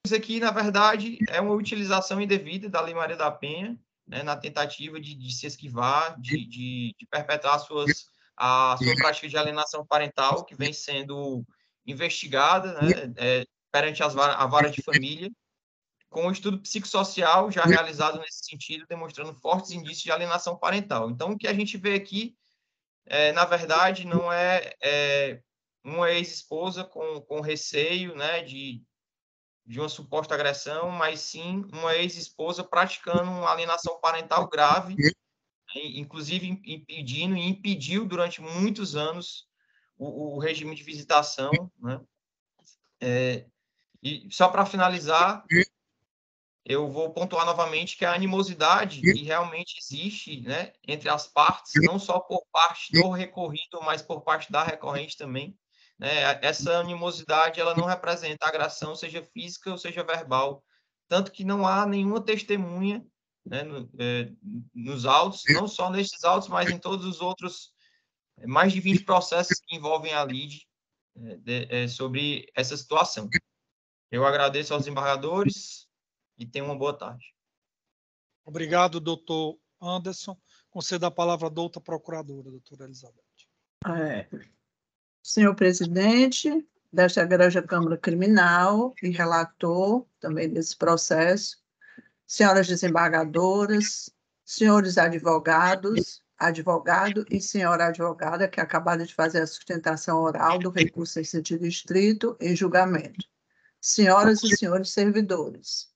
Isso aqui, na verdade, é uma utilização indevida da Lei Maria da Penha, né, na tentativa de se esquivar, de perpetrar a sua prática de alienação parental, que vem sendo investigada, né, perante a vara de família, com um estudo psicossocial já realizado nesse sentido, demonstrando fortes indícios de alienação parental. Então, o que a gente vê aqui, na verdade, não é uma ex-esposa com receio, né, de uma suposta agressão, mas sim uma ex-esposa praticando uma alienação parental grave, inclusive impedindo e impediu durante muitos anos o regime de visitação, né? E só para finalizar, eu vou pontuar novamente que a animosidade que realmente existe, né, entre as partes, não só por parte do recorrido, mas por parte da recorrente também, né, essa animosidade ela não representa agressão, seja física ou seja verbal, tanto que não há nenhuma testemunha, né, nos autos, não só nesses autos, mas em todos os outros, mais de 20 processos que envolvem a lide, sobre essa situação. Eu agradeço aos desembargadores e tenham uma boa tarde. Obrigado, doutor Anderson. Concedo a palavra à doutora procuradora, doutora Elizabeth. Senhor presidente desta Grande Câmara Criminal e relator também desse processo, senhoras desembargadoras, senhores advogados, advogado e senhora advogada que acabaram de fazer a sustentação oral do recurso em sentido estrito em julgamento, senhoras e senhores servidores.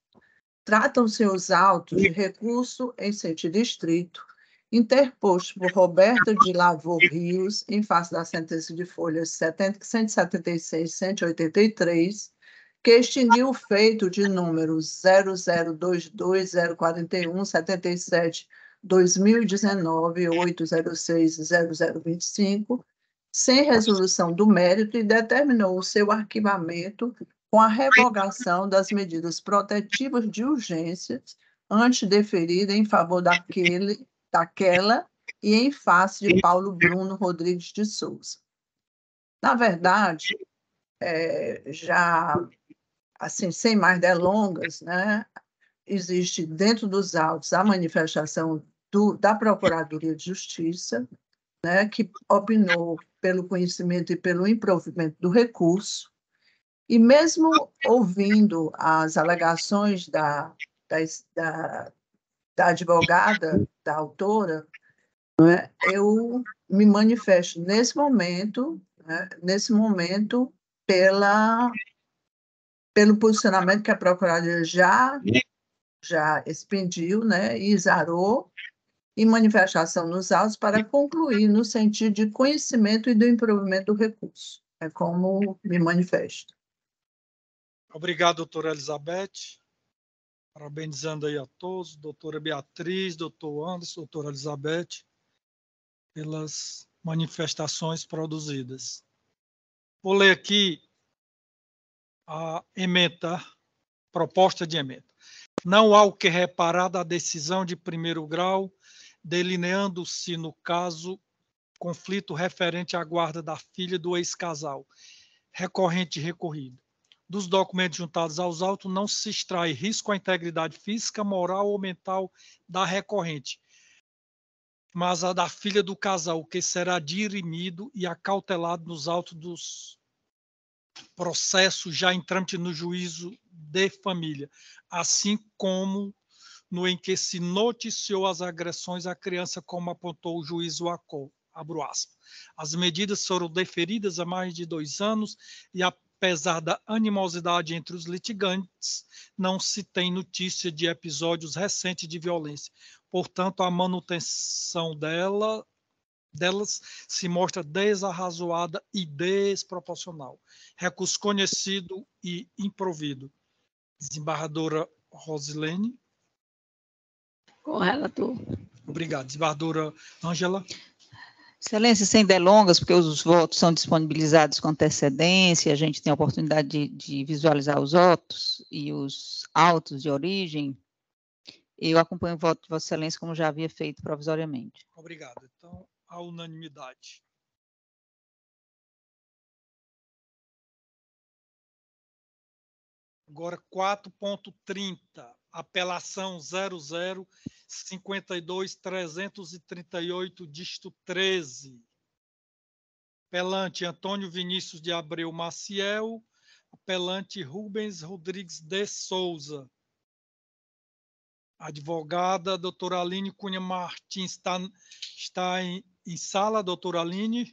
Tratam-se os autos de recurso em sentido estrito, interposto por Roberto de Lavor Rios, em face da sentença de folhas 176 e 183, que extinguiu o feito de números 0022-002-041-77-2019-806-0025, sem resolução do mérito e determinou o seu arquivamento com a revogação das medidas protetivas de urgência antes deferida em favor daquela e em face de Paulo Bruno Rodrigues de Souza. Na verdade, já assim, sem mais delongas, né, existe dentro dos autos a manifestação da Procuradoria de Justiça, né, que opinou pelo conhecimento e pelo improvimento do recurso, e mesmo ouvindo as alegações da advogada, da autora, né, eu me manifesto nesse momento, né, pelo posicionamento que a Procuradoria já expendiu, né, e exarou, em manifestação nos autos para concluir no sentido de conhecimento e do improvimento do recurso. É como me manifesto. Obrigado, doutora Elizabeth. Parabenizando aí a todos, doutora Beatriz, doutor Anderson, doutora Elizabeth, pelas manifestações produzidas. Vou ler aqui a emenda, proposta de emenda. Não há o que reparar da decisão de primeiro grau, delineando-se, no caso, conflito referente à guarda da filha do ex-casal, recorrente e recorrido. Dos documentos juntados aos autos, não se extrai risco à integridade física, moral ou mental da recorrente, mas a da filha do casal, que será dirimido e acautelado nos autos dos processos já em trâmite no juízo de família, assim como no em que se noticiou as agressões à criança, como apontou o juiz Wacol. Abro aspas. As medidas foram deferidas há mais de 2 anos e, apesar da animosidade entre os litigantes, não se tem notícia de episódios recentes de violência. Portanto, a manutenção delas se mostra desarrazoada e desproporcional. Recurso conhecido e improvido. Desembargadora Rosilene. Com relator. Obrigado. Desembargadora Ângela. Excelência, sem delongas, porque os votos são disponibilizados com antecedência, a gente tem a oportunidade de visualizar os votos e os autos de origem. Eu acompanho o voto de Vossa Excelência, como já havia feito provisoriamente. Obrigado. Então, a unanimidade. Agora, 4.30, apelação 00-52-338, dígito 13. Apelante Antônio Vinícius de Abreu Maciel, apelante Rubens Rodrigues de Souza. Advogada, doutora Aline Cunha Martins, está em sala, doutora Aline?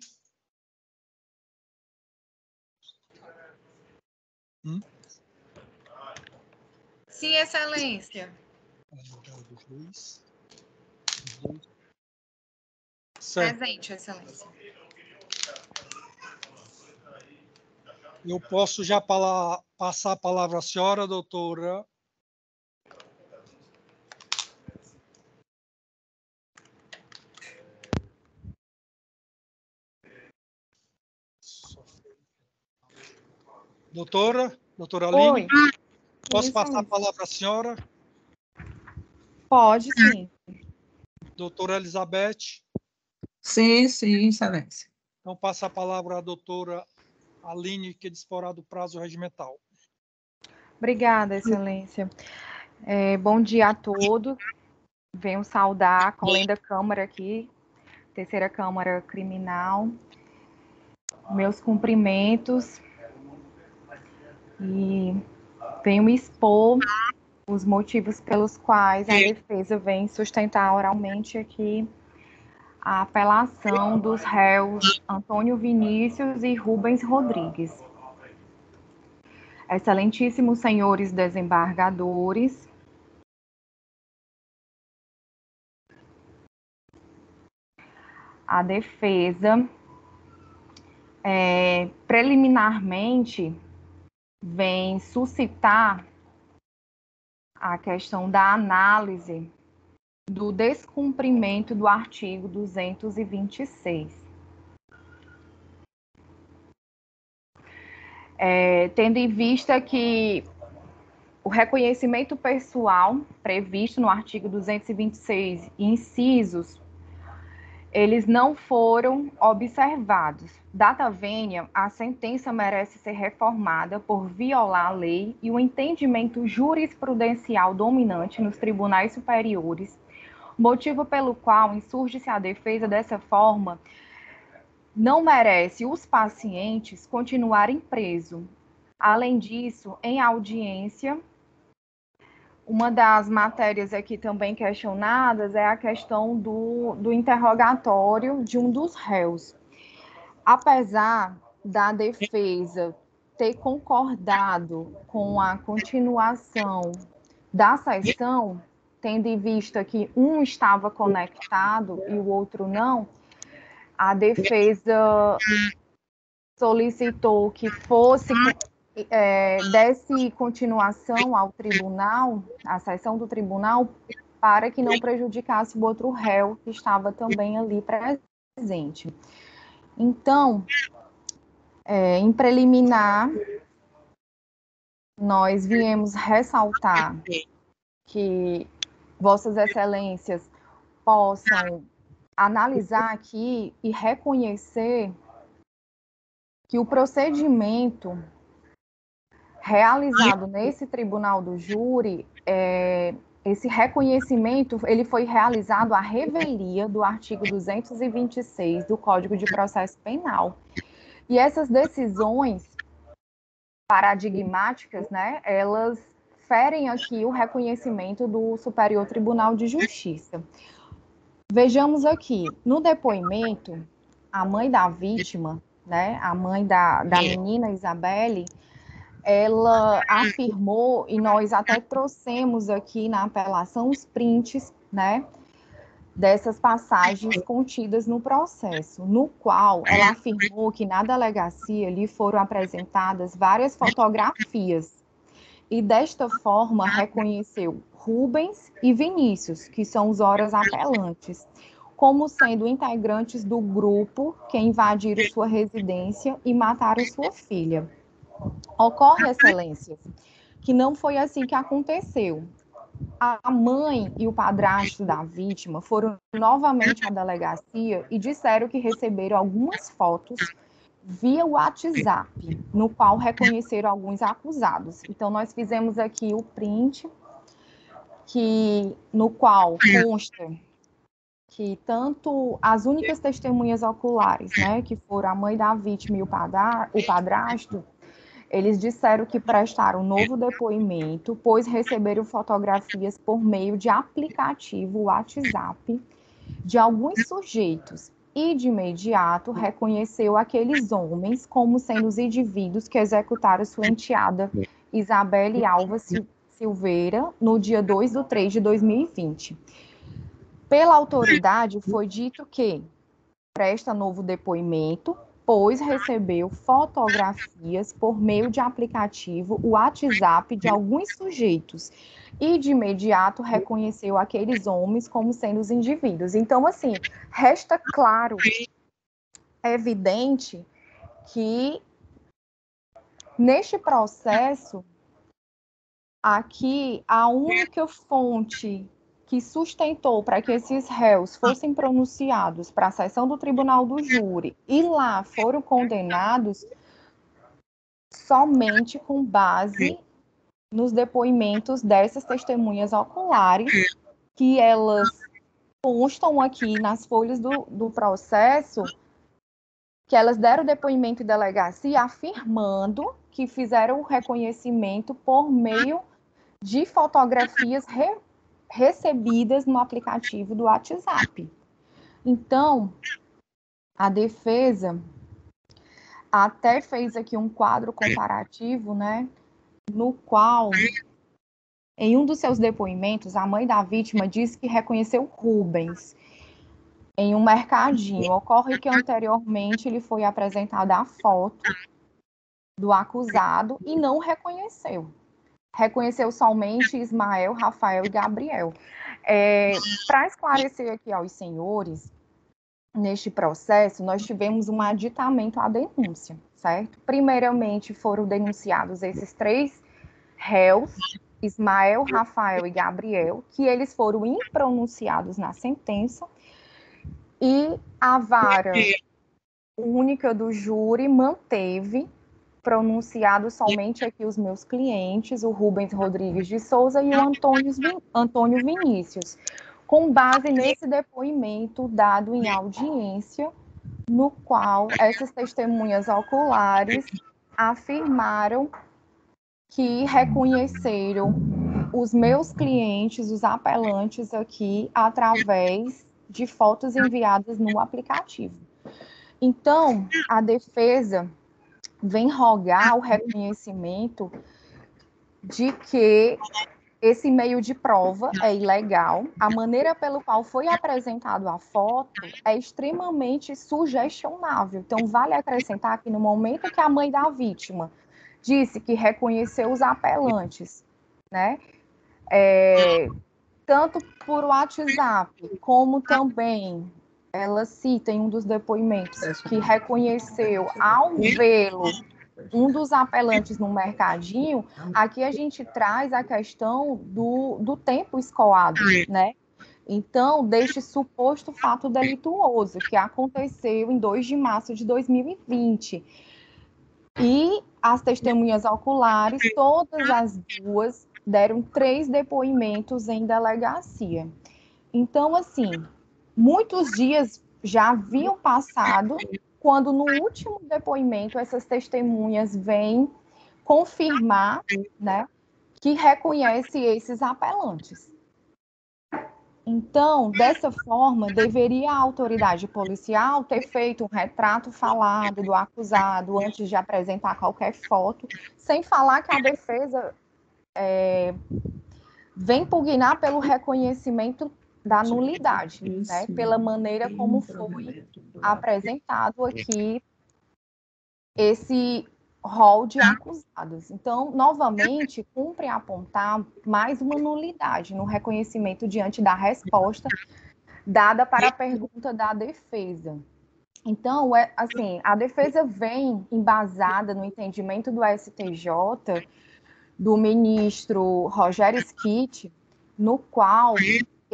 Sim, excelência. Certo. Presente, excelência. Eu posso já passar a palavra à senhora, doutora? Doutora Aline? Oi. Posso Isso passar a mesmo. palavra à senhora? Pode, sim. Doutora Elizabeth? Sim, sim, excelência. Então, passa a palavra à doutora Aline, que disporá do prazo regimental. Obrigada, excelência. Bom dia a todos. Venho saudar a colega da Câmara aqui, Terceira Câmara Criminal. Meus cumprimentos. E venho expor os motivos pelos quais a defesa vem sustentar oralmente aqui a apelação dos réus Antônio Vinícius e Rubens Rodrigues. Excelentíssimos senhores desembargadores, a defesa, preliminarmente, vem suscitar a questão da análise do descumprimento do artigo 226. Tendo em vista que o reconhecimento pessoal previsto no artigo 226, incisos, eles não foram observados. Data vênia, a sentença merece ser reformada por violar a lei e o entendimento jurisprudencial dominante nos tribunais superiores, motivo pelo qual insurge-se a defesa dessa forma, não merece os pacientes continuarem presos. Além disso, em audiência, uma das matérias aqui também questionadas é a questão do interrogatório de um dos réus. Apesar da defesa ter concordado com a continuação da sessão, tendo em vista que um estava conectado e o outro não, a defesa solicitou que desse continuação ao tribunal, à sessão do tribunal, para que não prejudicasse o outro réu que estava também ali presente. Então, em preliminar, nós viemos ressaltar que Vossas Excelências possam analisar aqui e reconhecer que o procedimento realizado nesse tribunal do júri, esse reconhecimento, ele foi realizado à revelia do artigo 226 do Código de Processo Penal. E essas decisões paradigmáticas, né, elas ferem aqui o reconhecimento do Superior Tribunal de Justiça. Vejamos aqui, no depoimento, a mãe da vítima, né, a mãe da menina Isabelle, ela afirmou, e nós até trouxemos aqui na apelação os prints, né, dessas passagens contidas no processo, no qual ela afirmou que na delegacia lhe foram apresentadas várias fotografias, e desta forma reconheceu Rubens e Vinícius, que são os horas apelantes, como sendo integrantes do grupo que invadiram sua residência e mataram sua filha. Ocorre, excelências, que não foi assim que aconteceu. A mãe e o padrasto da vítima foram novamente à delegacia e disseram que receberam algumas fotos via WhatsApp, no qual reconheceram alguns acusados. Então, nós fizemos aqui o print, no qual consta que tanto as únicas testemunhas oculares, né, que foram a mãe da vítima e o padrasto, eles disseram que prestaram novo depoimento, pois receberam fotografias por meio de aplicativo WhatsApp de alguns sujeitos e, de imediato, reconheceu aqueles homens como sendo os indivíduos que executaram sua enteada Isabelle Alva Silveira no dia 2/3/2020. Pela autoridade, foi dito que presta novo depoimento, pois recebeu fotografias por meio de aplicativo WhatsApp de alguns sujeitos e, de imediato, reconheceu aqueles homens como sendo os indivíduos. Então, assim, resta claro, evidente, que neste processo, aqui, a única fonte que sustentou para que esses réus fossem pronunciados para a sessão do tribunal do júri e lá foram condenados somente com base nos depoimentos dessas testemunhas oculares, que elas constam aqui nas folhas do processo, que elas deram depoimento em delegacia afirmando que fizeram o reconhecimento por meio de fotografias recebidas no aplicativo do WhatsApp. Então, a defesa até fez aqui um quadro comparativo, né, no qual, em um dos seus depoimentos, a mãe da vítima disse que reconheceu Rubens em um mercadinho. Ocorre que anteriormente ele foi apresentado a foto do acusado e não reconheceu. Reconheceu somente Ismael, Rafael e Gabriel. Para esclarecer aqui aos senhores, neste processo, nós tivemos um aditamento à denúncia, certo? Primeiramente, foram denunciados esses 3 réus, Ismael, Rafael e Gabriel, que eles foram impronunciados na sentença, e a vara única do júri manteve pronunciado somente aqui os meus clientes, o Rubens Rodrigues de Souza e o Antônio Vinícius, com base nesse depoimento dado em audiência, no qual essas testemunhas oculares afirmaram que reconheceram os meus clientes, os apelantes aqui, através de fotos enviadas no aplicativo. Então, a defesa vem rogar o reconhecimento de que esse meio de prova é ilegal, a maneira pelo qual foi apresentado a foto é extremamente sugestionável. Então, vale acrescentar que no momento que a mãe da vítima disse que reconheceu os apelantes, né, tanto por WhatsApp, como também ela cita em um dos depoimentos que reconheceu ao vê-lo um dos apelantes no mercadinho, aqui a gente traz a questão do tempo escoado, né? Então, deste suposto fato delituoso que aconteceu em 2 de março de 2020. E as testemunhas oculares, todas as duas, deram 3 depoimentos em delegacia. Então, assim, muitos dias já haviam passado quando no último depoimento essas testemunhas vêm confirmar, né, que reconhece esses apelantes. Então, dessa forma, deveria a autoridade policial ter feito um retrato falado do acusado antes de apresentar qualquer foto, sem falar que a defesa vem pugnar pelo reconhecimento da nulidade, né, pela maneira como foi apresentado aqui esse rol de acusados. Então, novamente, cumpre apontar mais uma nulidade no reconhecimento diante da resposta dada para a pergunta da defesa. Então, assim, a defesa vem embasada no entendimento do STJ, do ministro Rogério Schitt, no qual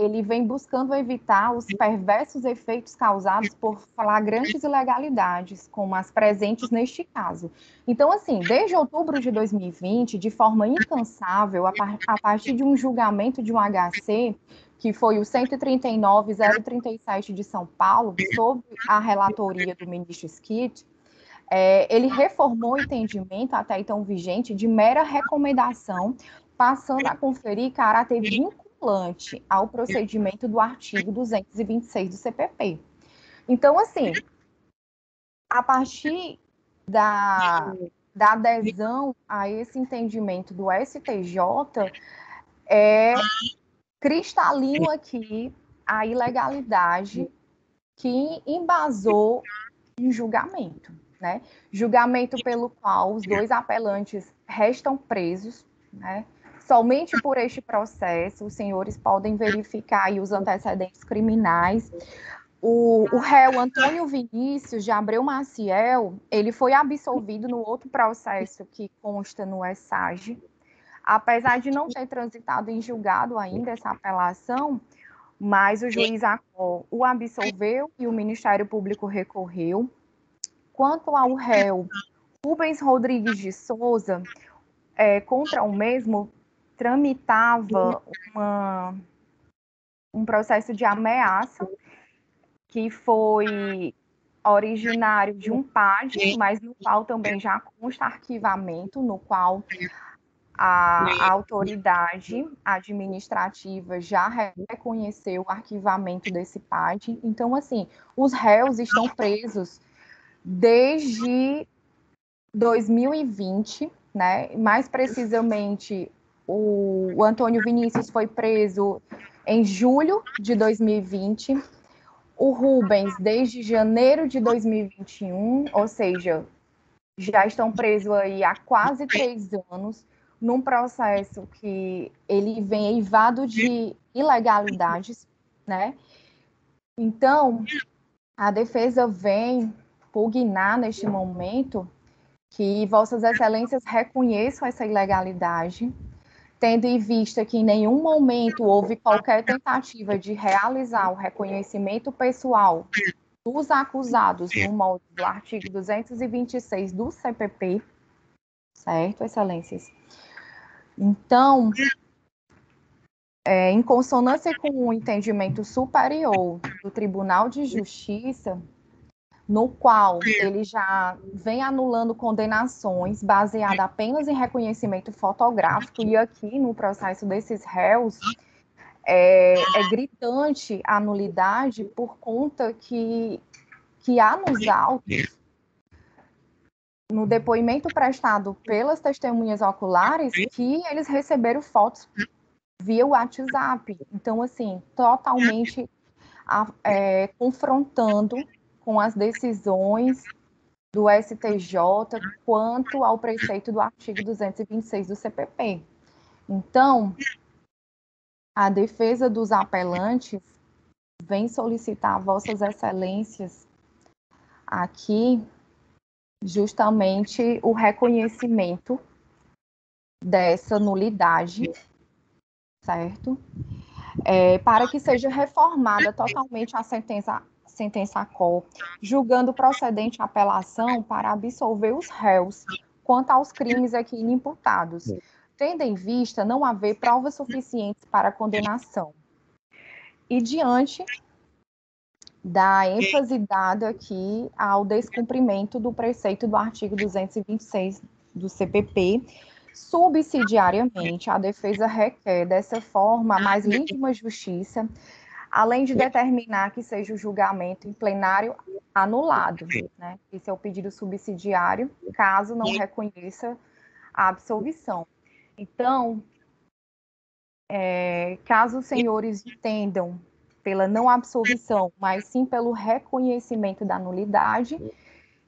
ele vem buscando evitar os perversos efeitos causados por flagrantes ilegalidades, como as presentes neste caso. Então, assim, desde outubro de 2020, de forma incansável, a partir de um julgamento de um HC, que foi o 139.037 de São Paulo, sob a relatoria do ministro Schitt, ele reformou o entendimento até então vigente de mera recomendação, passando a conferir caráter vinculante ao procedimento do artigo 226 do CPP. Então, assim, a partir da adesão a esse entendimento do STJ, é cristalino aqui a ilegalidade que embasou um julgamento, né? Julgamento pelo qual os dois apelantes restam presos, né? Somente por este processo, os senhores podem verificar aí os antecedentes criminais. O réu Antônio Vinícius de Abreu Maciel, ele foi absolvido no outro processo que consta no ESAGE. Apesar de não ter transitado em julgado ainda essa apelação, mas o juiz Acol o absolveu e o Ministério Público recorreu. Quanto ao réu Rubens Rodrigues de Souza, contra o mesmo, tramitava um processo de ameaça, que foi originário de um PAD, mas no qual também já consta arquivamento, no qual a autoridade administrativa já reconheceu o arquivamento desse PAD. Então, assim, os réus estão presos desde 2020, né? Mais precisamente, o Antônio Vinícius foi preso em julho de 2020, o Rubens desde janeiro de 2021, ou seja, já estão presos aí há quase 3 anos, num processo que ele vem eivado de ilegalidades, né? Então, a defesa vem pugnar neste momento que Vossas Excelências reconheçam essa ilegalidade, tendo em vista que em nenhum momento houve qualquer tentativa de realizar o reconhecimento pessoal dos acusados no molde do artigo 226 do CPP, certo, Excelências? Então, em consonância com o entendimento superior do Tribunal de Justiça, no qual ele já vem anulando condenações baseadas apenas em reconhecimento fotográfico, e aqui no processo desses réus é gritante a nulidade por conta que há nos autos, no depoimento prestado pelas testemunhas oculares, que eles receberam fotos via WhatsApp. Então, assim, totalmente confrontando com as decisões do STJ quanto ao preceito do artigo 226 do CPP. Então, a defesa dos apelantes vem solicitar a Vossas Excelências aqui justamente o reconhecimento dessa nulidade, certo? Para que seja reformada totalmente a sentença ACOL, julgando procedente a apelação para absolver os réus quanto aos crimes aqui inimputados, tendo em vista não haver provas suficientes para a condenação. E diante da ênfase dada aqui ao descumprimento do preceito do artigo 226 do CPP, subsidiariamente, a defesa requer, dessa forma, a mais legítima justiça, além de determinar que seja o julgamento em plenário anulado, né? Esse é o pedido subsidiário, caso não reconheça a absolvição. Então, caso os senhores entendam pela não absolvição, mas sim pelo reconhecimento da nulidade,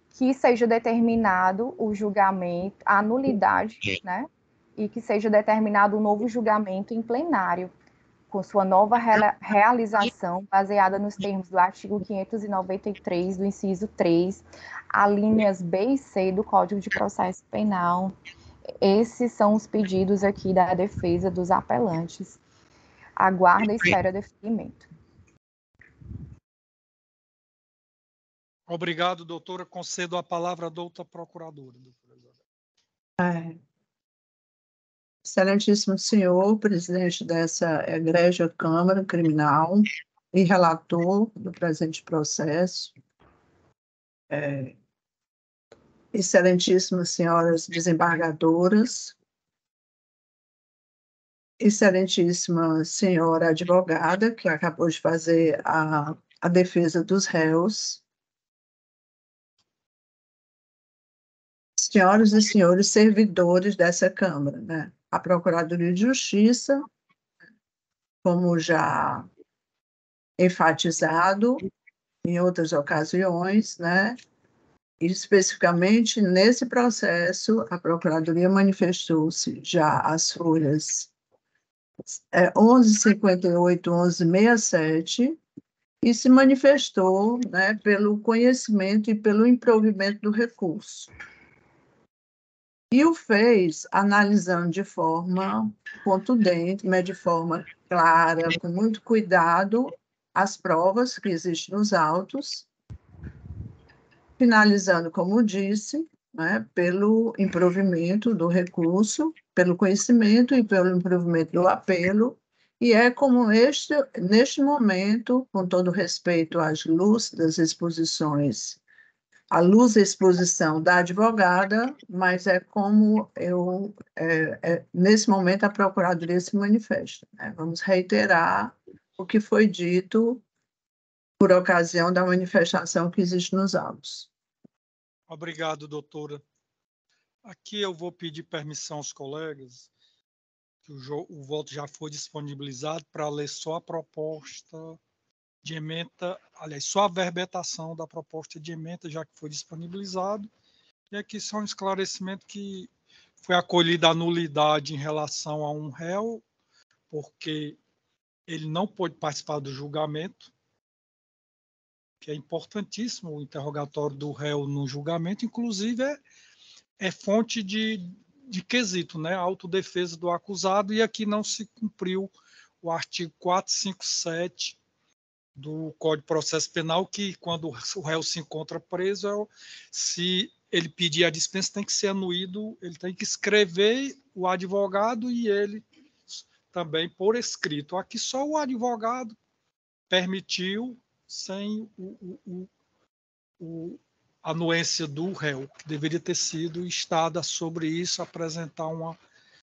que seja determinado o julgamento, a nulidade, né? E que seja determinado um novo julgamento em plenário, com sua nova realização, baseada nos termos do artigo 593, do inciso 3, alíneas B e C do Código de Processo Penal. Esses são os pedidos aqui da defesa dos apelantes. aguarda e espera deferimento. Obrigado, doutora. Concedo a palavra à doutora procuradora. Excelentíssimo senhor, presidente dessa egrégia Câmara Criminal e relator do presente processo, excelentíssimas senhoras desembargadoras, excelentíssima senhora advogada, que acabou de fazer a defesa dos réus, senhoras e senhores servidores dessa Câmara, né? A Procuradoria de Justiça, como já enfatizado em outras ocasiões, né? Especificamente nesse processo, a Procuradoria manifestou-se já às folhas 1158, 1167, e se manifestou, né, pelo conhecimento e pelo improvimento do recurso. E o fez analisando de forma contundente, mas de forma clara, com muito cuidado, as provas que existem nos autos, finalizando, como disse, né, pelo improvimento do recurso, pelo conhecimento e pelo improvimento do apelo, e é como neste momento, com todo respeito às lúcidas exposições, à luz da exposição da advogada, mas é como nesse momento a Procuradoria se manifesta, né? Vamos reiterar o que foi dito por ocasião da manifestação que existe nos autos. Obrigado, doutora. Aqui eu vou pedir permissão aos colegas, que o voto já foi disponibilizado, para ler só a proposta de ementa, aliás, só a verbetação da proposta de ementa, já que foi disponibilizado. E aqui só um esclarecimento que foi acolhida a nulidade em relação a um réu, porque ele não pôde participar do julgamento, que é importantíssimo o interrogatório do réu no julgamento, inclusive é fonte de quesito, né? A autodefesa do acusado, e aqui não se cumpriu o artigo 457 do Código de Processo Penal, que quando o réu se encontra preso, se ele pedir a dispensa, tem que ser anuído, ele tem que escrever o advogado e ele também por escrito. Aqui só o advogado permitiu, sem a anuência do réu, que deveria ter sido estada sobre isso, apresentar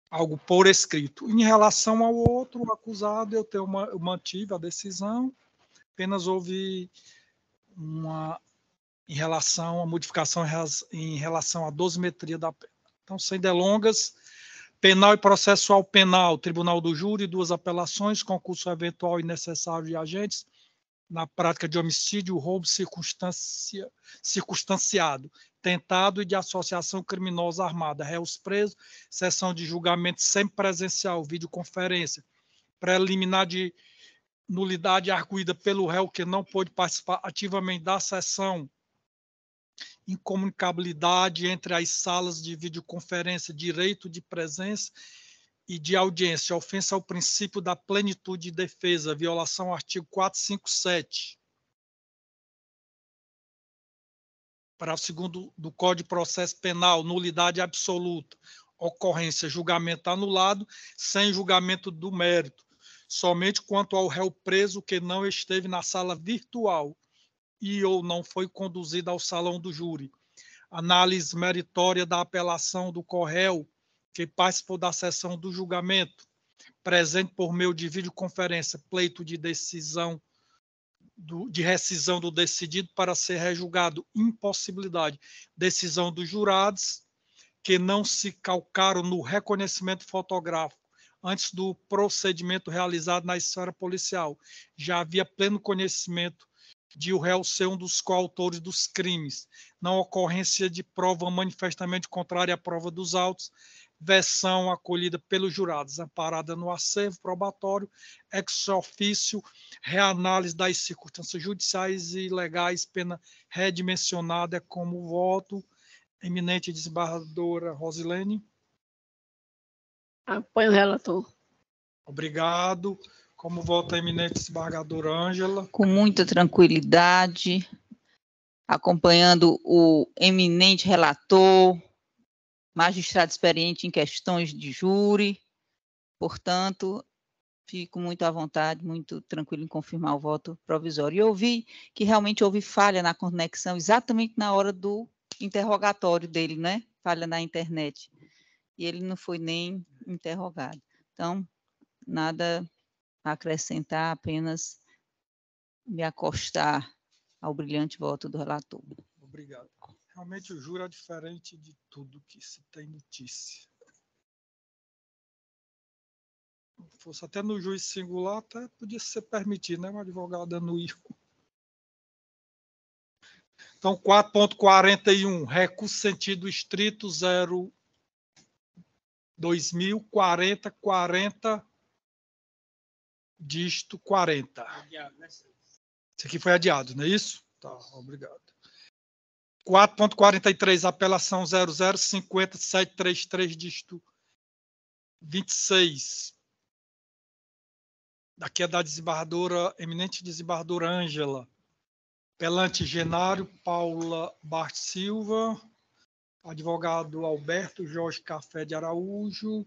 algo por escrito. Em relação ao outro acusado, eu mantive a decisão, apenas houve em relação à modificação em relação à dosimetria da pena. Então, sem delongas, penal e processual penal, Tribunal do Júri, 2 apelações, concurso eventual e necessário de agentes na prática de homicídio, roubo circunstanciado, tentado e de associação criminosa armada, réus presos, sessão de julgamento semipresencial, videoconferência, preliminar de nulidade arguída pelo réu que não pôde participar ativamente da sessão, incomunicabilidade entre as salas de videoconferência, direito de presença e de audiência, ofensa ao princípio da plenitude de defesa, violação ao artigo 457. Parágrafo 2º do Código de Processo Penal, nulidade absoluta, ocorrência, julgamento anulado, sem julgamento do mérito, somente quanto ao réu preso que não esteve na sala virtual e ou não foi conduzido ao salão do júri. Análise meritória da apelação do corréu que participou da sessão do julgamento, presente por meio de videoconferência, pleito de decisão de rescisão do decidido para ser rejulgado, impossibilidade, decisão dos jurados que não se calcaram no reconhecimento fotográfico antes do procedimento realizado na esfera policial. Já havia pleno conhecimento de o réu ser um dos coautores dos crimes, não ocorrência de prova manifestamente contrária à prova dos autos, versão acolhida pelos jurados, amparada no acervo probatório, ex officio, reanálise das circunstâncias judiciais e legais, pena redimensionada como voto. Eminente desembargadora Rosilene. Apoio o relator. Obrigado. Como vota a eminente desembargadora Ângela? Com muita tranquilidade, acompanhando o eminente relator, magistrado experiente em questões de júri, portanto, fico muito à vontade, muito tranquilo em confirmar o voto provisório. E eu vi que realmente houve falha na conexão, exatamente na hora do interrogatório dele, né? Falha na internet. E ele não foi nem interrogado. Então, nada a acrescentar, apenas me acostar ao brilhante voto do relator. Obrigado. Realmente o júri é diferente de tudo que se tem notícia. Se fosse até no juiz singular, até podia ser permitido, né? Um advogado anuir. Então, 4.41, recurso sentido estrito 0.2040, dígito 40. Isso aqui foi adiado, não é isso? Tá, obrigado. 4.43, apelação 0050733, dígito 26. Daqui é da desembargadora, eminente desembargadora Ângela. Apelante Genário Paula Bart Silva. Advogado Alberto Jorge Café de Araújo.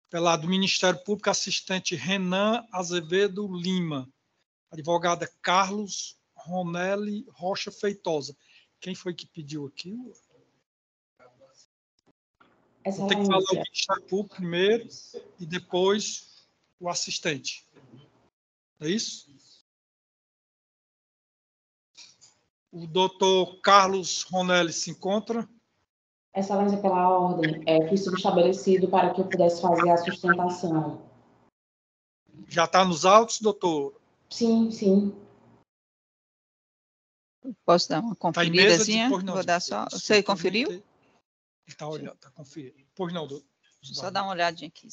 Apelado Ministério Público, assistente Renan Azevedo Lima. Advogada Carlos Ronelli Rocha Feitosa. Quem foi que pediu aqui? Vou ter que falar o Ministério Público primeiro e depois o assistente. É isso? O doutor Carlos Ronelli se encontra? Excelência, pela ordem, fui subestabelecido para que eu pudesse fazer a sustentação. Já está nos autos, doutor? Sim, sim. Posso dar uma conferidazinha? Pois não, vou dar só. Você conferiu? Ele está olhando, está conferindo. Pois não, doutor. Só dar uma olhadinha aqui.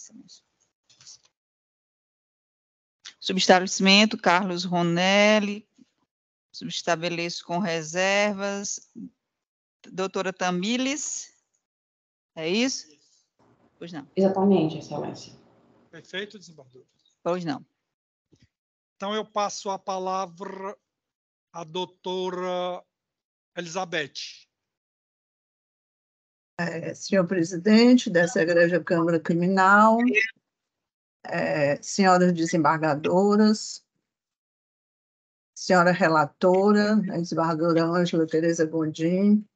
Subestabelecimento, Carlos Ronelli. Subestabeleço com reservas. Doutora Tamílis. É isso? Pois não. Exatamente, Excelência. Perfeito, desembargador. Pois não. Então, eu passo a palavra à doutora Elizabeth. Senhor presidente dessa Igreja Câmara Criminal, senhoras desembargadoras, senhora relatora, a desembargadora Ângela Tereza Gondim,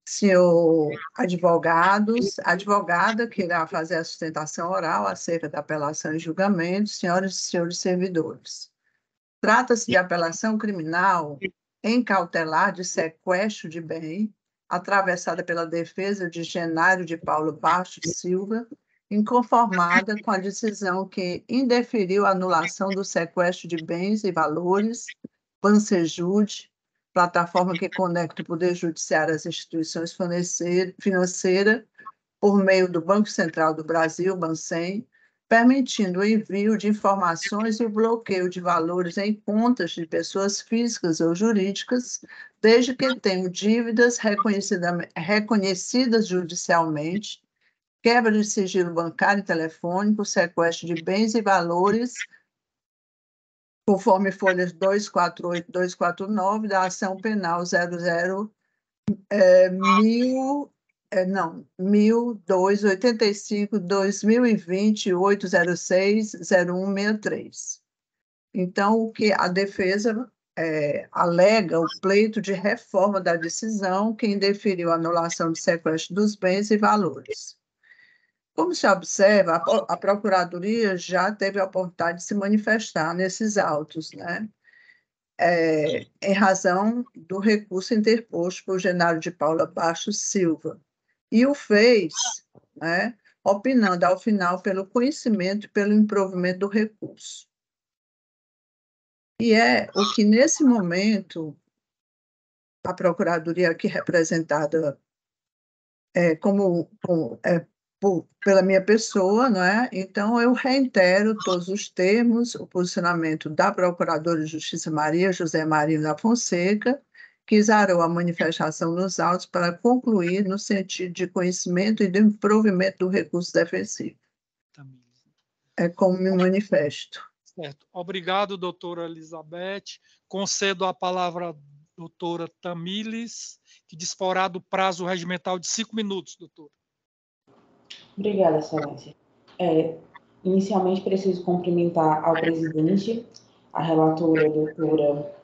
senhor advogados, advogada que irá fazer a sustentação oral acerca da apelação e julgamento, senhoras e senhores servidores. Trata-se de apelação criminal em cautelar de sequestro de bem, atravessada pela defesa de Genário de Paulo Bastos Silva, inconformada com a decisão que indeferiu a anulação do sequestro de bens e valores, Bansejude, plataforma que conecta o Poder Judiciário às instituições financeiras, por meio do Banco Central do Brasil, Bancem, permitindo o envio de informações e o bloqueio de valores em contas de pessoas físicas ou jurídicas, desde que tenham dívidas reconhecidas judicialmente, quebra de sigilo bancário e telefônico, sequestro de bens e valores, conforme folhas 248 e 249 da ação penal 1285, 2020, 806, 0163. Então, o que a defesa alega o pleito de reforma da decisão que indeferiu a anulação de sequestro dos bens e valores. Como se observa, a Procuradoria já teve a oportunidade de se manifestar nesses autos, né? Em razão do recurso interposto por Genário de Paula Bastos Silva. E o fez, né, opinando, ao final, pelo conhecimento e pelo improvimento do recurso. E é o que, nesse momento, a Procuradoria aqui representada pela minha pessoa, não é? Então, eu reitero todos os termos, o posicionamento da Procuradora de Justiça Maria José Marinho da Fonseca, que zarou a manifestação nos autos para concluir no sentido de conhecimento e de improvimento do recurso defensivo. É como me manifesto. Certo. Obrigado, doutora Elizabeth. Concedo a palavra à doutora Tamílis, que disporá do prazo regimental de 5 minutos, doutora. Obrigada, Excelência. Inicialmente, preciso cumprimentar ao presidente, a relatora, doutora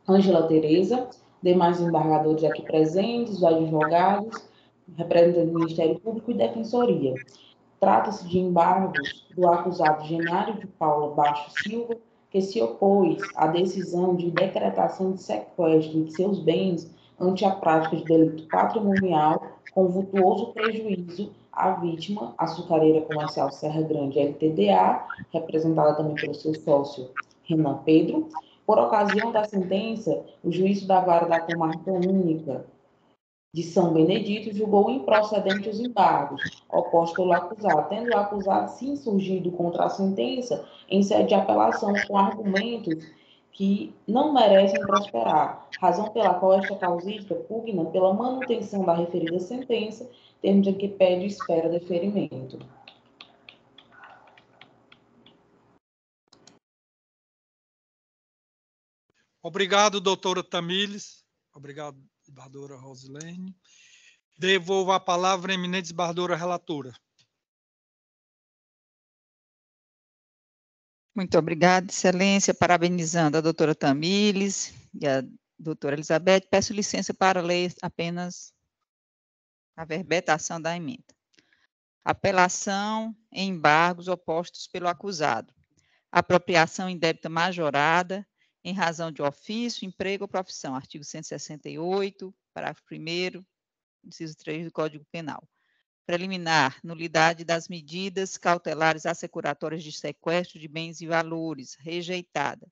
Ângela Tereza, demais embargadores aqui presentes, os advogados, representantes do Ministério Público e Defensoria. Trata-se de embargos do acusado Genário de Paula Baixo Silva, que se opôs à decisão de decretação de sequestro de seus bens ante a prática de delito patrimonial com vultuoso prejuízo à vítima, açucareira comercial Serra Grande LTDA, representada também pelo seu sócio Renan Pedro. Por ocasião da sentença, o juízo da vara da comarca única de São Benedito julgou improcedente os embargos opostos pelo acusado, tendo o acusado se insurgido contra a sentença em sede de apelação com argumentos que não merecem prosperar, razão pela qual esta causídica pugna pela manutenção da referida sentença, termos em que pede e espera deferimento. Obrigado, doutora Tamílis. Obrigado, desembargadora Rosilene. Devolvo a palavra à eminente desembargadora relatora. Muito obrigada, excelência. Parabenizando a doutora Tamílis e a doutora Elizabeth. Peço licença para ler apenas a verbetação da emenda. Apelação em embargos opostos pelo acusado. Apropriação indébita majorada em razão de ofício, emprego ou profissão. Artigo 168, parágrafo 1º, inciso 3 do Código Penal. Preliminar, nulidade das medidas cautelares assecuratórias de sequestro de bens e valores, rejeitada.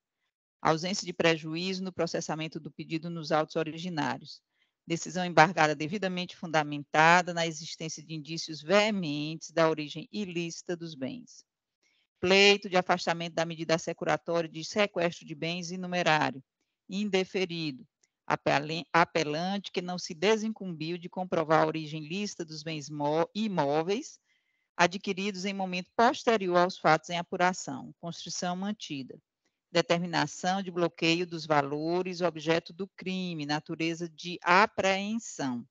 Ausência de prejuízo no processamento do pedido nos autos originários. Decisão embargada devidamente fundamentada na existência de indícios veementes da origem ilícita dos bens. Pleito de afastamento da medida assecuratória de sequestro de bens inumerário. Indeferido. Apelante que não se desincumbiu de comprovar a origem lícita dos bens imóveis adquiridos em momento posterior aos fatos em apuração. Construção mantida. Determinação de bloqueio dos valores objeto do crime, natureza de apreensão.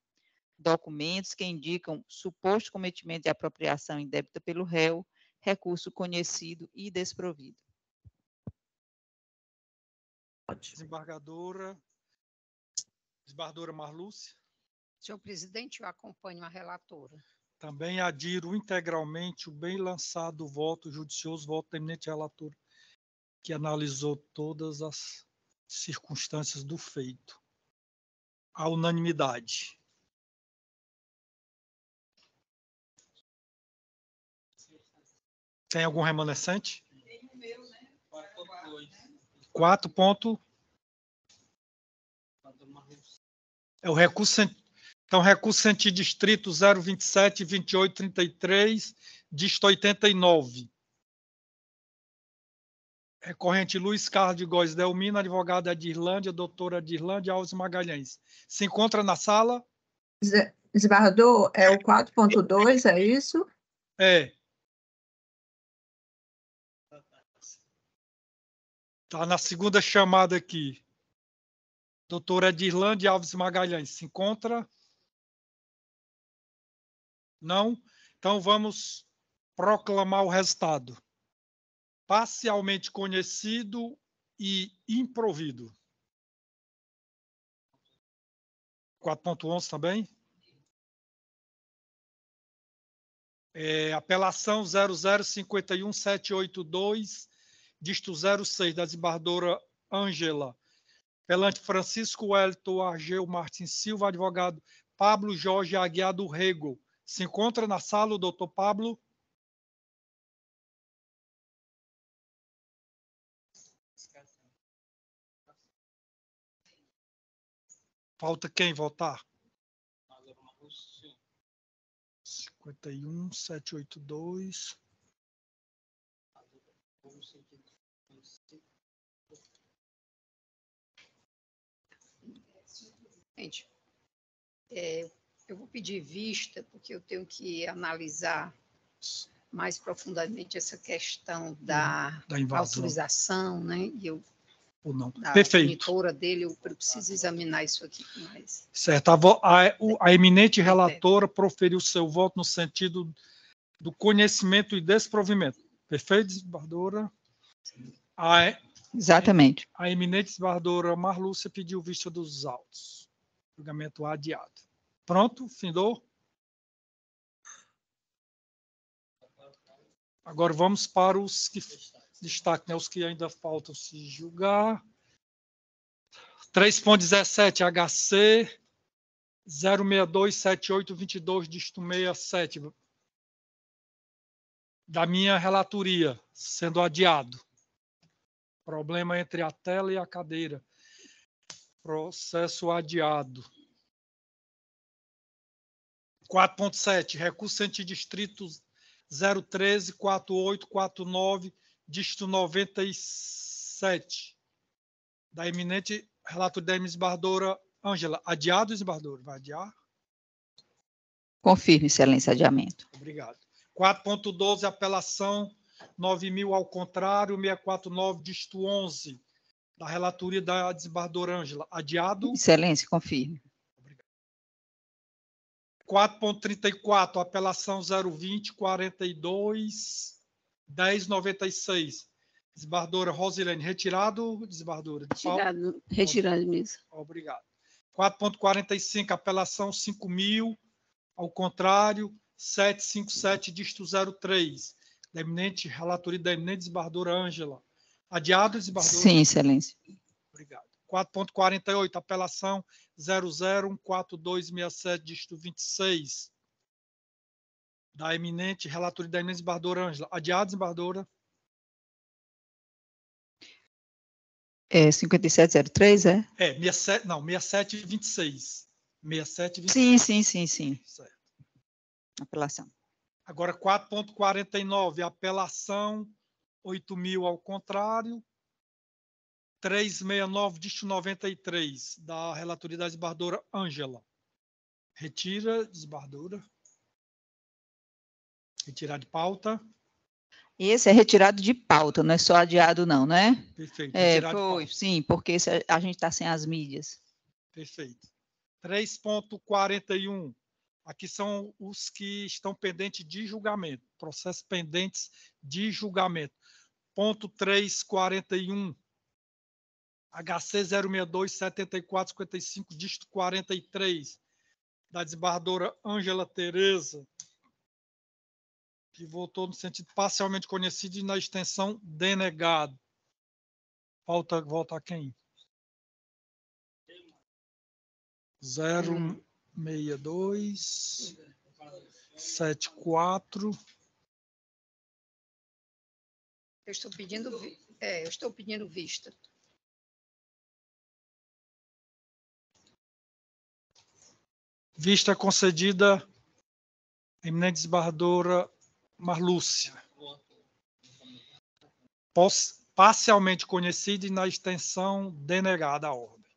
Documentos que indicam suposto cometimento de apropriação indébita pelo réu, recurso conhecido e desprovido. Desembargadora Marlúcia. Senhor presidente, eu acompanho a relatora. Também adiro integralmente o bem lançado voto judicioso, voto da eminente relatora, que analisou todas as circunstâncias do feito. A unanimidade. Tem algum remanescente? Tem o meu, né? 4 ponto. É o recurso. Então, recurso sentido distrito 027 28 33, disto 89. Recorrente Luiz Carlos de Góes Delmino, advogada Adirlândia, doutora Adirlândia Alves Magalhães. Se encontra na sala? Desembargador, é o 4.2, é isso? É. Está na segunda chamada aqui. Doutora Adirlândia Alves Magalhães. Se encontra? Não? Então, vamos proclamar o resultado. Parcialmente conhecido e improvido. 4.11 também? Apelação 0051782, disto 06, da desembargadora Ângela. Apelante Francisco Wellington Argeu Martins Silva, advogado Pablo Jorge Aguiar do Rego. Se encontra na sala o doutor Pablo? Falta quem votar? 51782. Gente, eu vou pedir vista, porque eu tenho que analisar mais profundamente essa questão da invasão. autorização, né? E eu, ou não. da Perfeito. monitora dele, eu preciso examinar isso aqui com mais. Certo. A eminente relatora proferiu seu voto no sentido do conhecimento e desprovimento. Perfeito, desembargadora? Exatamente. A eminente desembargadora Marlúcia pediu vista dos autos. Julgamento adiado. Pronto? Findou? Agora vamos para os que destaque, né? Os que ainda faltam se julgar. 3.17 HC 0627822 dígito 67 da minha relatoria, sendo adiado. Problema entre a tela e a cadeira. Processo adiado. 4.7, recurso antidistrito 0134849, dígito 97, da eminente relator da desembargadora Ângela. Adiado, desembargadora? Vai adiar? Confirme, excelência, adiamento. Obrigado. 4.12, apelação 9.000 ao contrário, 649, dígito 11, da relatoria da desembargadora Ângela. Adiado? Excelência, confirme. 4.34, apelação 02042 1096. Desembargadora Rosilene, retirado, desembargadora? Retirado mesmo. Obrigado. 4.45, apelação 5.000, ao contrário, 757, dígito 03, da eminente relatoria da eminente desembargadora Ângela. Adiado, desembargadora? Sim, excelência. Obrigado. 4.48, apelação 0014267, dígito 26, da eminente relatoria da eminente desembargadora Ângela. Adiado, desembargadora? 5703, é? 67, não, 6726. 6726. Sim. Certo. Apelação. Agora, 4.49, apelação 8.000 ao contrário, 369, dígito 93, da relatoria da desembargadora Ângela. Retira, desembargadora. Retirar de pauta. Esse é retirado de pauta, não é só adiado, não, né? Perfeito. Retirar de Foi, pauta. sim, porque a gente está sem as mídias. Perfeito. 3.41. Aqui são os que estão pendentes de julgamento. Processos pendentes de julgamento. Ponto 341. HC 062 7455, dígito 43, da desembargadora Ângela Tereza, que votou no sentido parcialmente conhecido e na extensão denegado. Volta a quem? 062 74. Eu estou pedindo vista. Vista concedida à eminente desembargadora Marlúcia. Parcialmente conhecida e na extensão denegada a ordem.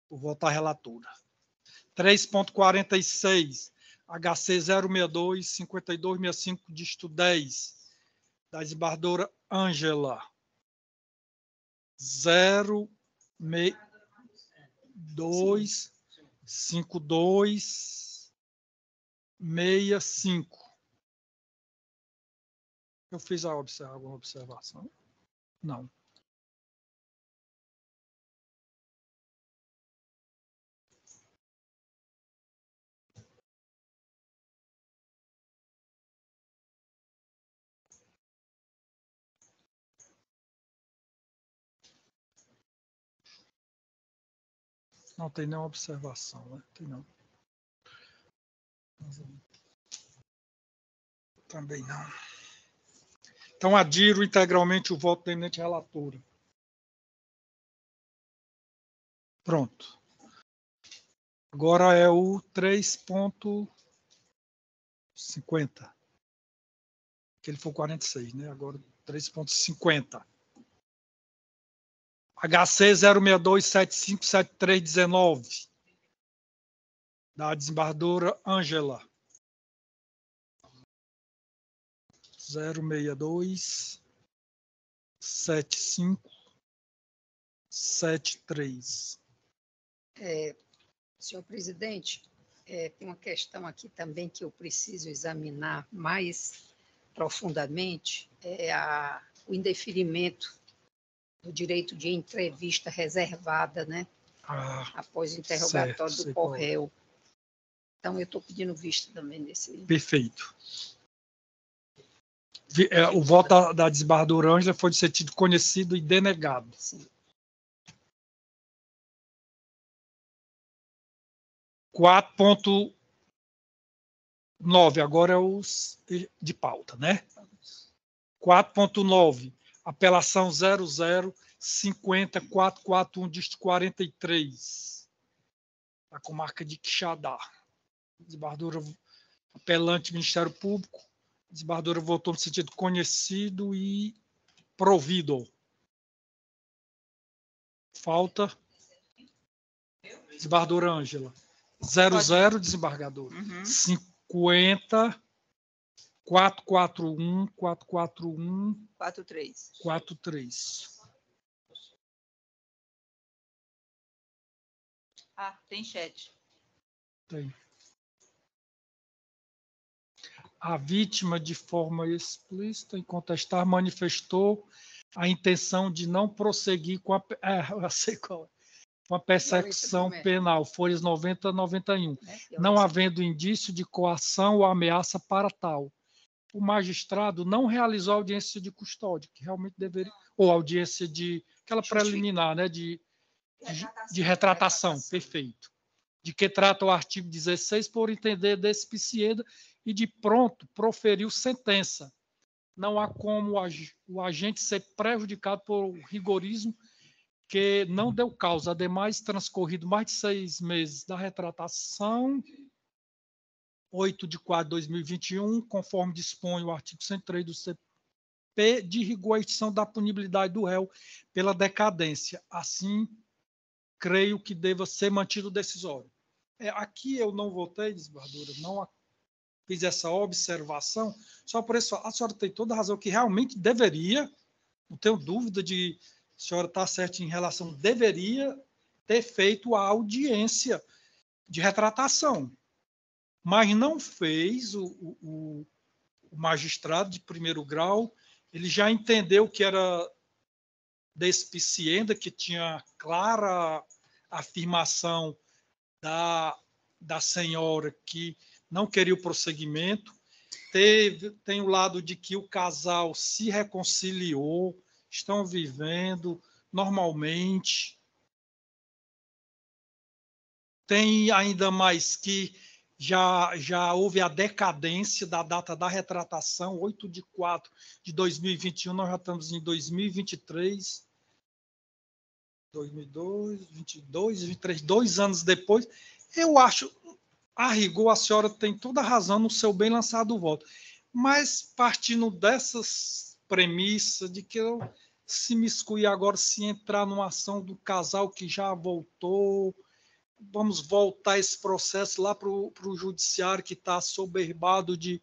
Por votar relatora. 3.46, HC 062 5265, dígito 10, da desembargadora Ângela. 062 5265. Eu fiz alguma observação? Não. Não tem nenhuma observação, né? Tem não. Também não. Então, adiro integralmente o voto da eminente relatora. Pronto. Agora é o 3.50. Que ele foi 46, né? Agora 3.50. HC 062757319, da desembargadora Ângela. 062 7573. Senhor presidente, tem uma questão aqui também que eu preciso examinar mais profundamente, o indeferimento do direito de entrevista reservada, né? Após o interrogatório do corréu. Então, eu estou pedindo vista também desse... Perfeito. O voto da desembargadora Ângela foi de sentido conhecido e denegado. Sim. 4.9, agora é os de pauta, né? 4.9, apelação 0050.441, dígito 43, da comarca de Quixadá. Desembargadora apelante Ministério Público, desembargadora votou no sentido conhecido e provido. Falta desembargadora Ângela. 00, desembargadora. 50 441 43. Tem chat. Tem. A vítima, de forma explícita, em contestar, manifestou a intenção de não prosseguir com eu sei qual é. Com a persecução penal, folhas 90 a 91, não havendo indício de coação ou ameaça para tal. O magistrado não realizou audiência de custódia, que realmente deveria, ou audiência de aquela preliminar, né, de retratação, perfeito, de que trata o artigo 16, por entender despicienda, e de pronto proferiu sentença. Não há como o agente ser prejudicado por rigorismo que não deu causa. Ademais, transcorrido mais de 6 meses da retratação, 8 de 4 de 2021, conforme dispõe o artigo 103 do CP, de rigor a extinção da punibilidade do réu pela decadência. Assim, creio que deva ser mantido o decisório. Aqui eu não votei, desembargadora, não fiz essa observação, só por isso a senhora tem toda a razão, que realmente deveria, não tenho dúvida de a senhora está certa em relação, deveria ter feito a audiência de retratação, mas não fez. O magistrado de primeiro grau, ele já entendeu que era despicienda, que tinha clara afirmação da senhora que não queria o prosseguimento. Tem o lado de que o casal se reconciliou, estão vivendo normalmente. Tem ainda mais que já houve a decadência da data da retratação, 8 de 4 de 2021, nós já estamos em 2023, 2022, 22, 23, 2 anos depois. Eu acho, a rigor, a senhora tem toda a razão no seu bem lançado voto, mas partindo dessas premissas de que eu se miscuir agora, se entrar numa ação do casal que já voltou, vamos voltar esse processo lá para o judiciário, que está soberbado de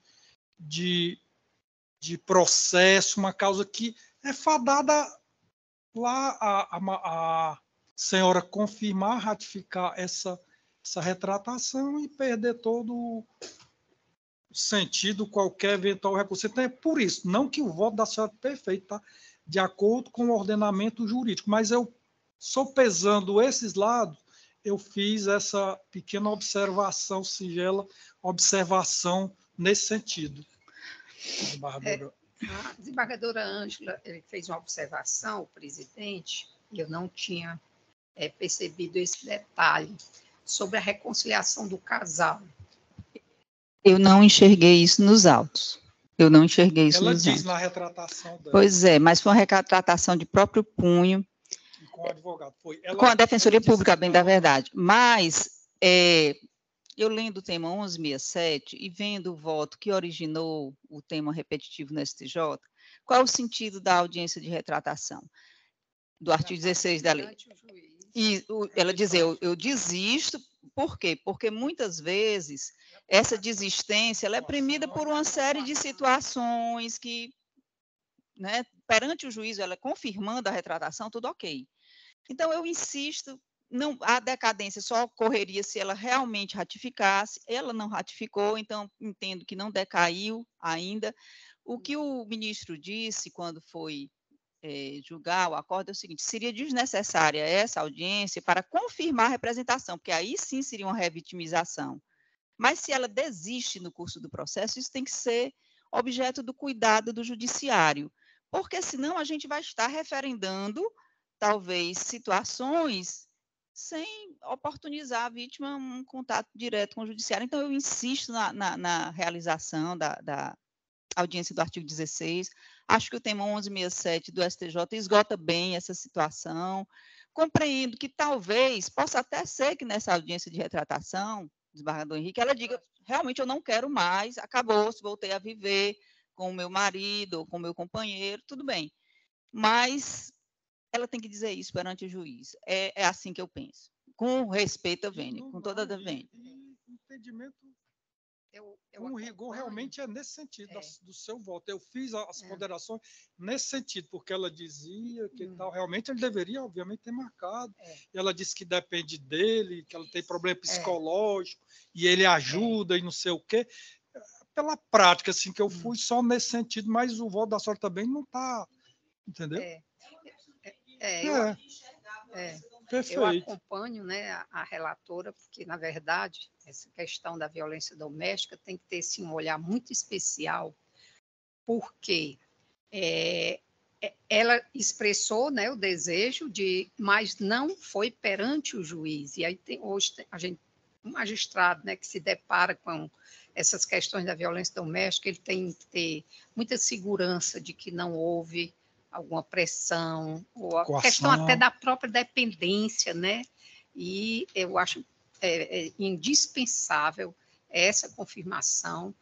processo, uma causa que é fadada lá a senhora confirmar, ratificar essa retratação e perder todo o sentido, qualquer eventual recurso. Então, é por isso, não que o voto da senhora é perfeito, tá? De acordo com o ordenamento jurídico, mas eu, sopesando esses lados, eu fiz essa pequena observação, singela observação nesse sentido. A desembargadora Ângela, ele fez uma observação, o presidente, e eu não tinha percebido esse detalhe, sobre a reconciliação do casal. Eu não enxerguei isso nos autos. Ela diz na retratação dela. Pois é, mas foi uma retratação de próprio punho. E com o advogado. Com a Defensoria Pública, bem da verdade. Mas, eu lendo o tema 1167 e vendo o voto que originou o tema repetitivo no STJ, qual é o sentido da audiência de retratação? Do artigo 16 da lei. E ela diz, eu desisto, por quê? Porque muitas vezes essa desistência ela é premida por uma série de situações que, né, perante o juízo, ela confirmando a retratação, tudo ok. Então, eu insisto, não, a decadência só ocorreria se ela realmente ratificasse, ela não ratificou, então entendo que não decaiu ainda. O que o ministro disse quando foi julgar o acordo é o seguinte: seria desnecessária essa audiência para confirmar a representação, porque aí sim seria uma revitimização. Mas se ela desiste no curso do processo, isso tem que ser objeto do cuidado do judiciário, porque senão a gente vai estar referendando, talvez, situações sem oportunizar a vítima um contato direto com o judiciário. Então, eu insisto na realização da audiência do artigo 16. Acho que o tema 1167 do STJ esgota bem essa situação. Compreendo que talvez possa até ser que nessa audiência de retratação, desembargador Henrique, ela diga, realmente eu não quero mais, acabou-se, voltei a viver com o meu marido ou com o meu companheiro, tudo bem. Mas ela tem que dizer isso perante o juiz. É assim que eu penso. Com respeito a Vênia, com toda a Vênia. Entendimento com rigor realmente é nesse sentido do seu voto. Eu fiz as ponderações nesse sentido, porque ela dizia que tal, realmente ele deveria, obviamente, ter marcado. E ela disse que depende dele, que ela tem problema psicológico, e ele ajuda e não sei o quê. Pela prática, assim, que eu fui só nesse sentido, mas o voto da senhora também não está, entendeu? Eu acompanho, né, a relatora, porque, na verdade, essa questão da violência doméstica tem que ter sim, um olhar muito especial, porque ela expressou, né, o desejo mas não foi perante o juiz. E aí hoje a gente, um magistrado, né, que se depara com essas questões da violência doméstica, ele tem que ter muita segurança de que não houve alguma pressão, ou a questão até da própria dependência, né? E eu acho indispensável essa confirmação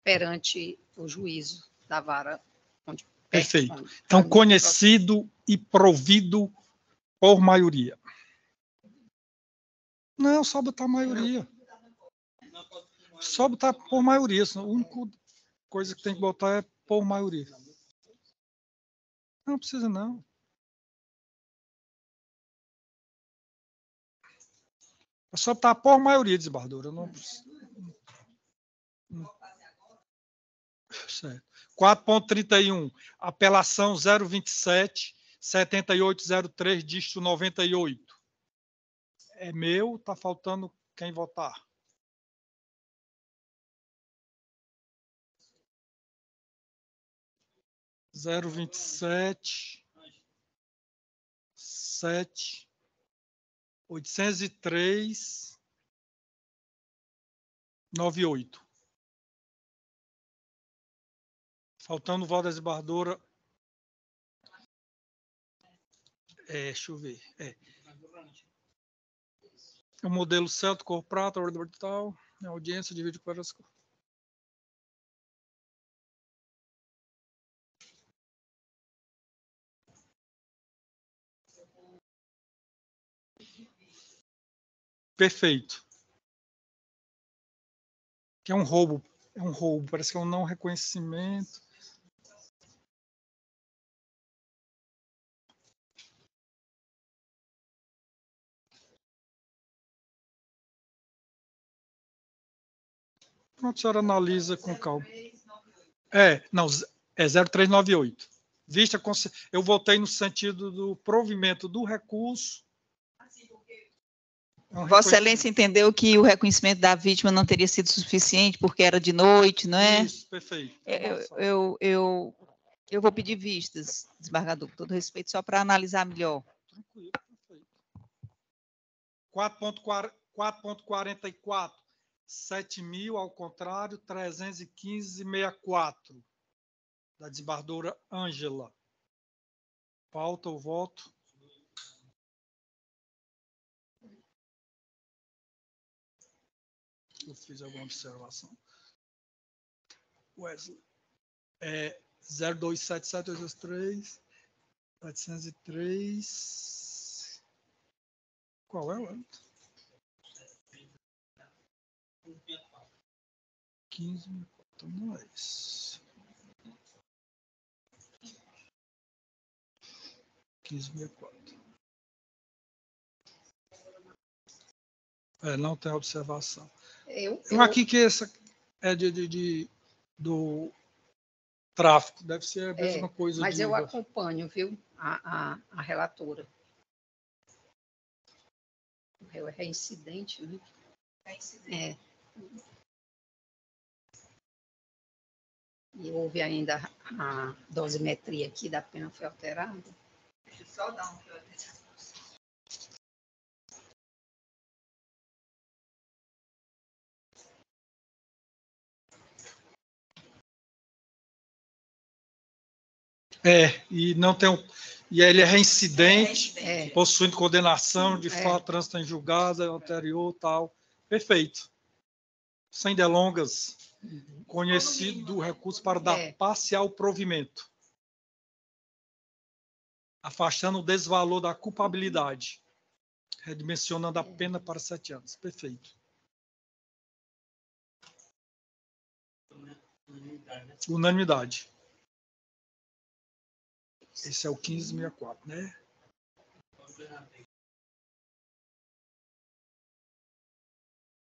perante o juízo da vara. Perfeito. Então, conhecido e provido por maioria. Não, só botar maioria. Só botar por maioria. A única coisa que tem que botar é por maioria. Não precisa, não. É só botar por maioria, desembargadora. Não precisa. Certo. 4.31. Apelação 027, 7803, dígito 98. É meu, está faltando quem votar. Zero 27 7 803 98. Faltando o voto da desembargadora. Deixa eu ver. O modelo Celto, cor prata, ordem orbital, audiência de vídeo para as cores. Perfeito. Que é um roubo. É um roubo. Parece que é um não reconhecimento. Pronto, a senhora analisa com calma. Não, é 0398. Eu votei no sentido do provimento do recurso. Vossa Excelência entendeu que o reconhecimento da vítima não teria sido suficiente porque era de noite, não é? Isso, perfeito. Eu vou pedir vistas, desembargador, com todo respeito, só para analisar melhor. Tranquilo, perfeito. 4.44, 7.000, ao contrário, 315,64, da desembargadora Ângela. Pauta o voto. Eu fiz alguma observação. Wesley. 0277823, 703. Qual é o outro? 1564, não é isso. 1564. Não tem observação. Eu aqui que essa é do tráfico, deve ser a mesma coisa. Mas eu acompanho, viu, a relatora. É reincidente, né? Reincidente. E houve ainda a dosimetria aqui da pena foi alterada. Deixa eu só dar uma priorização. E não tem e ele é reincidente, possuindo condenação de fato, trânsito em julgado anterior, tal. Perfeito. Sem delongas, conhecido do recurso para dar parcial provimento, afastando o desvalor da culpabilidade, redimensionando a pena para 7 anos. Perfeito. Unanimidade. Esse é o 1564, né?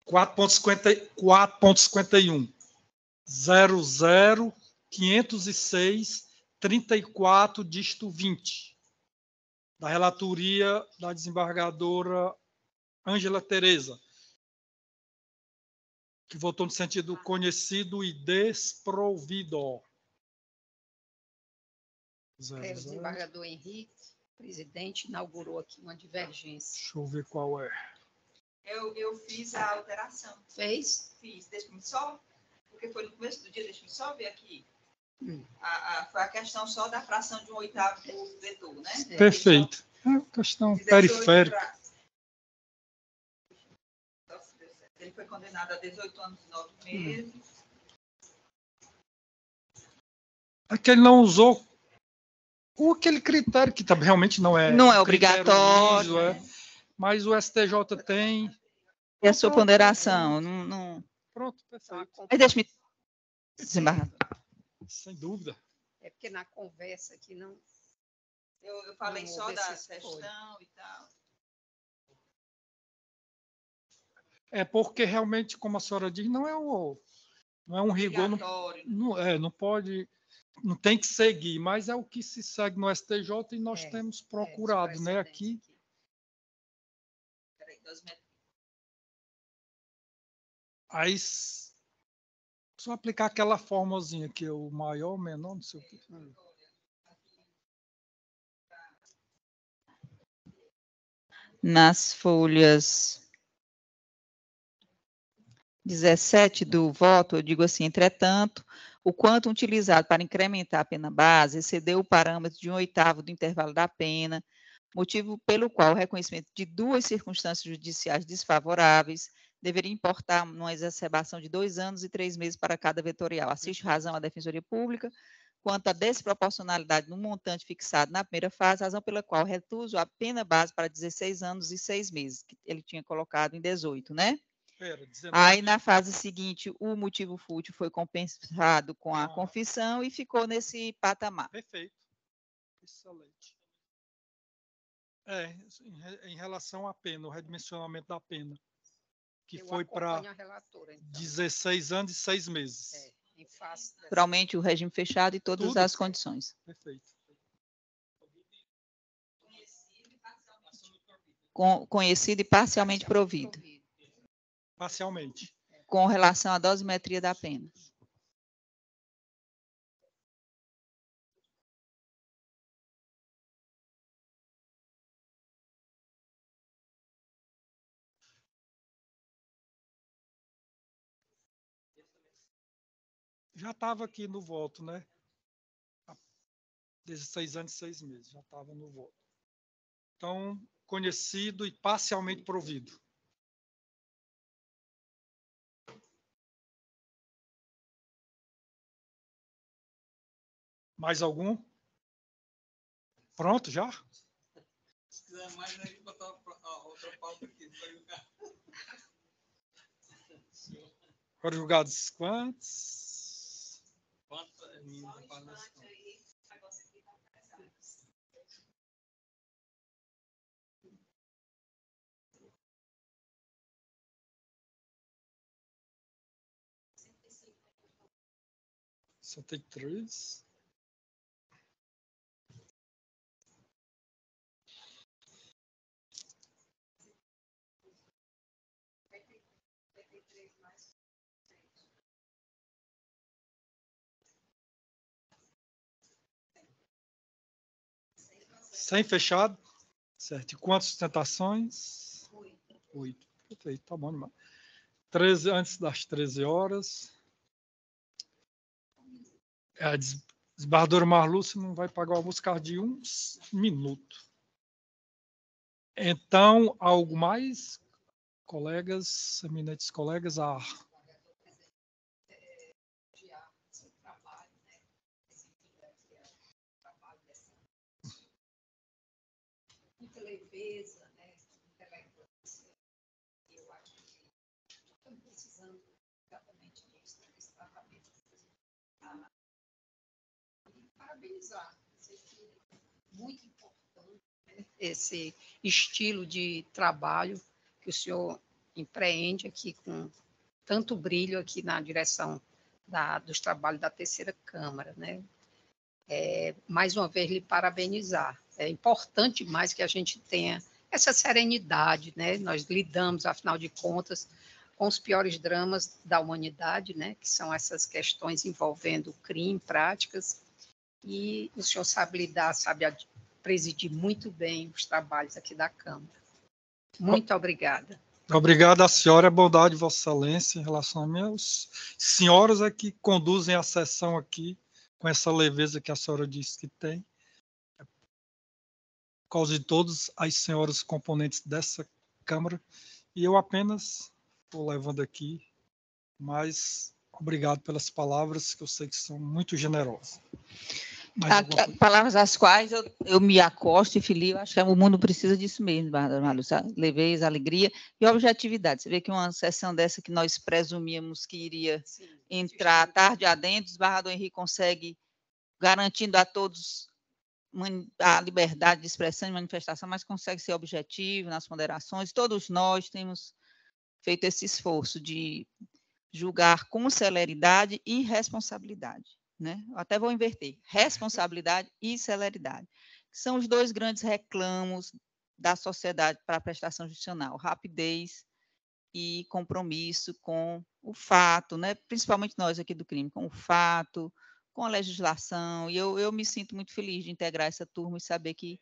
(4.51) 00.506.34, dígito 20, da relatoria da desembargadora Ângela Tereza, que votou no sentido conhecido e desprovido. O desembargador Henrique, presidente, inaugurou aqui uma divergência. Deixa eu ver qual é. Eu fiz a alteração. Fez? Fiz. Deixa-me só, porque foi no começo do dia, deixa-me só ver aqui. Foi a questão só da fração de 1/8 do vetor, né? Perfeito. É uma questão periférica. Ele foi condenado a 18 anos e 9 meses. É que ele não usou aquele critério que realmente não é obrigatório, mas o STJ tem. E a sua ponderação? Não... Pronto, perfeito. Mas deixa-me desembargar. Sem dúvida. É porque na conversa aqui não. Eu falei só da questão e tal. É porque realmente, como a senhora diz, não é um rigor. Não pode. Não tem que seguir, mas é o que se segue no STJ e nós temos procurado, né, aqui. Aí, só aplicar aquela formazinha que é o maior, menor, não sei o quê. Nas folhas 17 do voto, eu digo assim, entretanto, o quanto utilizado para incrementar a pena base excedeu o parâmetro de 1/8 do intervalo da pena, motivo pelo qual o reconhecimento de 2 circunstâncias judiciais desfavoráveis deveria importar numa exacerbação de 2 anos e 3 meses para cada vetorial. Assiste razão à Defensoria Pública quanto à desproporcionalidade no montante fixado na primeira fase, razão pela qual retuso a pena base para 16 anos e 6 meses, que ele tinha colocado em 18, né? Aí, na fase seguinte, o motivo fútil foi compensado com a confissão e ficou nesse patamar. Perfeito. Excelente. Em relação à pena, o redimensionamento da pena, que foi para 16 anos e 6 meses. Naturalmente, o regime fechado e todas as condições. Perfeito. Conhecido e parcialmente provido. Parcialmente. Com relação à dosimetria da pena. Já estava aqui no voto, né? 16 anos e 6 meses, já estava no voto. Então, conhecido e parcialmente provido. Mais algum? Pronto, já? Se quiser mais, a gente botar outra pauta aqui. Agora julgados quantos? Só tem 3. Sem fechado, certo? E quantas sustentações? 8. Perfeito, tá bom demais. 13 antes das 13 horas. A desembargadora Marlúcia não vai pagar o almoço de 1 minuto. Então, algo mais, colegas, eminentes colegas? Muita leveza, né? Muita elegância. Eu acho que estamos precisando exatamente disso, desse tratamento. E parabenizar. Muito importante, né? Esse estilo de trabalho que o senhor empreende aqui com tanto brilho aqui na direção dos trabalhos da terceira Câmara, né? Mais uma vez, lhe parabenizar. É importante mais que a gente tenha essa serenidade, né? Nós lidamos, afinal de contas, com os piores dramas da humanidade, né? Que são essas questões envolvendo crime, práticas, e o senhor sabe lidar, sabe presidir muito bem os trabalhos aqui da Câmara. Muito obrigada. Obrigado à senhora, a bondade de Vossa Excelência em relação a meus senhoras é que conduzem a sessão aqui com essa leveza que a senhora disse que tem. Por causa de todas as senhoras componentes dessa Câmara. E eu apenas estou levando aqui, mas obrigado pelas palavras, que eu sei que são muito generosas. Palavras às quais eu me acosto e filio, acho que o mundo precisa disso mesmo, Marlúcia, leveza, alegria e objetividade. Você vê que uma sessão dessa que nós presumíamos que iria entrar tarde adentro, o desembargador Henrique consegue, garantindo a todos a liberdade de expressão e manifestação, mas consegue ser objetivo nas ponderações. Todos nós temos feito esse esforço de julgar com celeridade e responsabilidade. Né? Eu até vou inverter, responsabilidade e celeridade, que são os 2 grandes reclamos da sociedade para a prestação judicial, rapidez e compromisso com o fato, né? Principalmente nós aqui do crime, com o fato, com a legislação, e eu me sinto muito feliz de integrar essa turma e saber que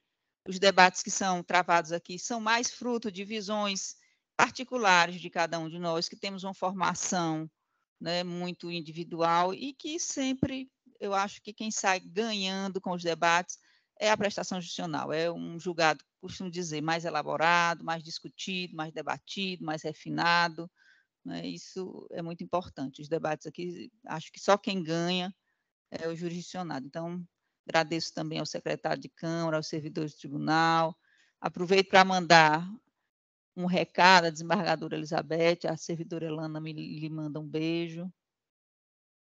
os debates que são travados aqui são mais fruto de visões particulares de cada um de nós, que temos uma formação, né, muito individual e que sempre, eu acho que quem sai ganhando com os debates é a prestação judicial, é um julgado, costumo dizer, mais elaborado, mais discutido, mais debatido, mais refinado, né, isso é muito importante. Os debates aqui, acho que só quem ganha é o jurisdicionado. Então, agradeço também ao secretário de Câmara, aos servidores do tribunal, aproveito para mandar um recado à desembargadora Elizabeth, a servidora Elana lhe manda um beijo.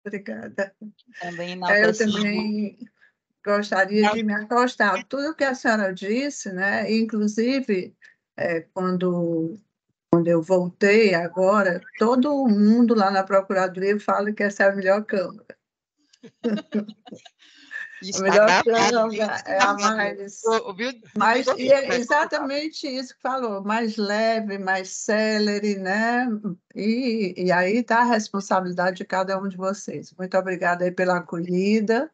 Obrigada. Também eu também gostaria de me acostar a tudo que a senhora disse, né? Inclusive, quando eu voltei agora, todo mundo lá na Procuradoria fala que essa é a melhor Câmara. A melhor Câmara é a mais... E é exatamente isso que falou, mais leve, mais célere, né? E aí está a responsabilidade de cada um de vocês. Muito obrigada aí pela acolhida,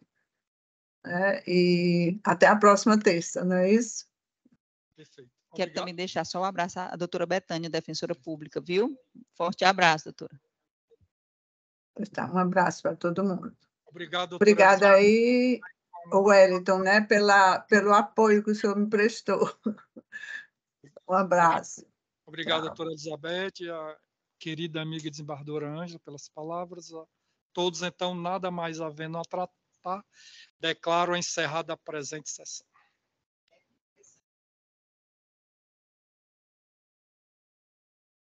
né? E até a próxima terça, não é isso? Perfeito. Quero também deixar só um abraço à doutora Betânia, defensora pública, viu? Forte abraço, doutora. Tá, um abraço para todo mundo. Obrigado, doutora. Obrigada aí, Wellington, né, pelo apoio que o senhor me prestou. Um abraço. Obrigado, doutora Elizabeth, a querida amiga desembargadora Ângela, pelas palavras. A todos, então, nada mais havendo a tratar, declaro encerrada a presente sessão.